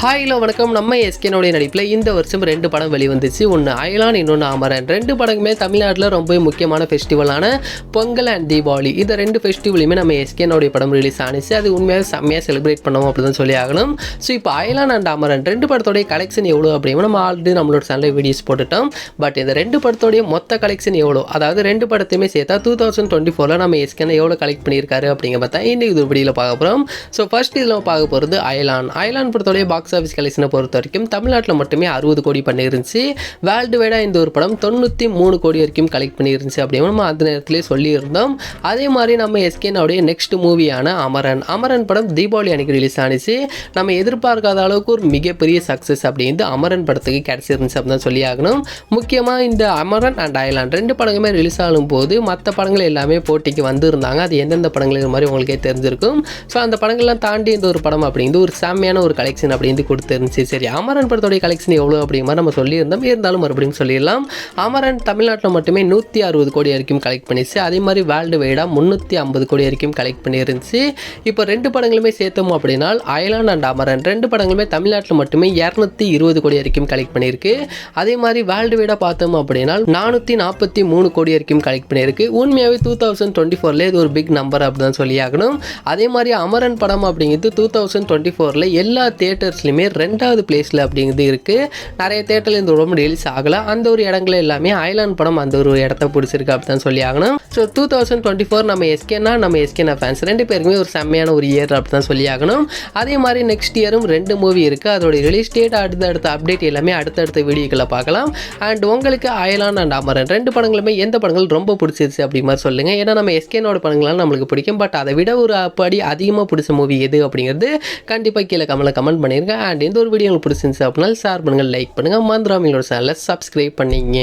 ஹாய்ல வணக்கம். நம்ம எஸ்கேனுடைய நடிப்பில் இந்த வருஷம் 2 படம் வெளிவந்துச்சு. ஒன்று அயலான், இன்னொன்று அமரன். 2 படங்குமே தமிழ்நாட்டில் ரொம்ப முக்கியமான ஃபெஸ்டிவலான பொங்கல் அண்ட் தீபாவளி, இந்த 2 ஃபெஸ்டிவலையுமே நம்ம எஸ்கேனுடைய படம் ரிலீஸ் ஆனிச்சு. அது உண்மையாக செம்மையாக செலிப்ரேட் பண்ணுவோம் அப்படி தான் சொல்லி ஆகணும். ஸோ இப்போ அயலான் அண்ட் அமரன் 2 படத்தோடைய கலெக்ஷன் எவ்வளோ அப்படின்னா நம்ம ஆல்ரெடி நம்மளோட சேனலில் வீடியோஸ் போட்டுட்டோம். பட் இந்த 2 படத்தோடைய மொத்த கலெக்ஷன் எவ்வளோ, அதாவது 2 படத்தையுமே சேர்த்தா 2024 நம்ம எஸ்கேனை எவ்வளோ கலெக்ட் பண்ணியிருக்காரு அப்படிங்கிற பார்த்தா இன்றைக்கி இது வீடியோவில் பார்க்க போகிறோம். ஸோ ஃபர்ஸ்ட் இதில் பார்க்க போகிறது அயலான் படத்தோடைய பாக்ஸ் ஆஃபீஸ் கலெக்ஷனை பொறுத்த வரைக்கும் தமிழ்நாட்டில் மட்டுமே 60 கோடி பண்ணிருந்துச்சு. வேர்ல்டு வைடாக இந்த ஒரு படம் 93 கோடி வரைக்கும் கலெக்ட் பண்ணிருந்துச்சு அப்படின்னு நம்ம அந்த நேரத்திலே சொல்லியிருந்தோம். அதே மாதிரி நம்ம எஸ்கேனுடைய நெக்ஸ்ட் மூவியான அமரன் படம் தீபாவளி அன்னைக்கு ரிலீஸ் ஆனிச்சு. நம்ம எதிர்பார்க்காத அளவுக்கு ஒரு மிகப்பெரிய சக்ஸஸ் அப்படின்ட்டு அமரன் படத்துக்கு கிடச்சிருந்துச்சு அப்படின்னு சொல்லி ஆகணும். முக்கியமாக இந்த அமரன் அண்ட் அயலான் 2 படங்களுமே ரிலீஸ் ஆகும் போது மற்ற படங்கள் எல்லாமே போட்டிக்கு வந்திருந்தாங்க. அது எந்தெந்த படங்கள் இது மாதிரி உங்களுக்கே தெரிஞ்சிருக்கும். ஸோ அந்த படங்கள்லாம் தாண்டி இந்த ஒரு படம் அப்படின்ட்டு ஒரு செம்மையான ஒரு கலெக்ஷன் அப்படின்னு கொடுத்துருந்துச்சு. சரி, அமரன் படத்தோடைய கலெக்ஷன் எவ்வளோ அப்படிங்கிற மாதிரி நம்ம சொல்லியிருந்தோம். இருந்தாலும் மறுபடியும் சொல்லிடலாம். அமரன் தமிழ்நாட்டில் மட்டுமே 160 கோடி வரைக்கும் கலெக்ட் பண்ணிச்சு. அதே மாதிரி வேர்ல்டு வைடாக 350 கோடி வரைக்கும் கலெக்ட் பண்ணிருந்துச்சு. இப்போ 2 படங்களுமே சேர்த்தோம் அப்படின்னா அயலான் அண்ட் அமரன் 2 படங்களுமே தமிழ்நாட்டில் மட்டுமே 220 கோடி வரைக்கும் கலெக்ட் பண்ணியிருக்கு. அதே மாதிரி வேர்ல்டு வைடாக பார்த்தோம் அப்படின்னா 443 கோடி வரைக்கும் கலெக்ட் பண்ணியிருக்கு. உண்மையாகவே 2024 இது ஒரு பிக் நம்பர் அப்படிதான் சொல்லி ஆகணும். அதே மாதிரி அமரன் படம் அப்படிங்கிறது 2024 எல்லா தியேட்டர்ஸ்லையுமே 2வது பிளேஸில் அப்படிங்கிறது இருக்குது. நிறைய தியேட்டரில் இந்த உடம்பு ரிலீஸ் ஆகலை. அந்த ஒரு இடங்கள் எல்லாமே அயலான் படம் அந்த ஒரு இடத்த பிடிச்சிருக்கு அப்படி தான் சொல்லி ஆகணும். ஸோ 2024 நம்ம எஸ்கேனா ஃபேன்ஸ் 2 பேருக்குமே ஒரு செம்மையான ஒரு இயர் அப்படி தான் சொல்லி ஆகணும். அதே மாதிரி நெக்ஸ்ட் இயரும் 2 மூவி இருக்குது. அதோட ரிலீஸ் டேட் அடுத்த அப்டேட் எல்லாமே அடுத்தடுத்த வீடியோக்களை பார்க்கலாம். அண்ட் உங்களுக்கு அயலான் அண்ட் அமரன் 2 படங்களுமே எந்த படங்கள் ரொம்ப பிடிச்சிருச்சு அப்படி மாதிரி சொல்லுங்கள். ஏன்னா நம்ம எஸ்கேனோட படங்கள்லாம் நம்மளுக்கு பிடிக்கும். பட் அதை விட ஒரு படி அதிகமாக பிடிச்ச மூவி எது அப்படிங்கிறது கண்டிப்பாக கீழே கமெண்ட் பண்ணிருங்க. அண்ட் இந்த ஒரு வீடியோ உங்களுக்கு பிடிச்சிருந்துச்சு அப்படின்னா ஷேர் பண்ணுங்கள், லைக் பண்ணுங்கள், மறந்துடாம எங்களோட சேனலை சப்ஸ்கிரைப் பண்ணிங்க.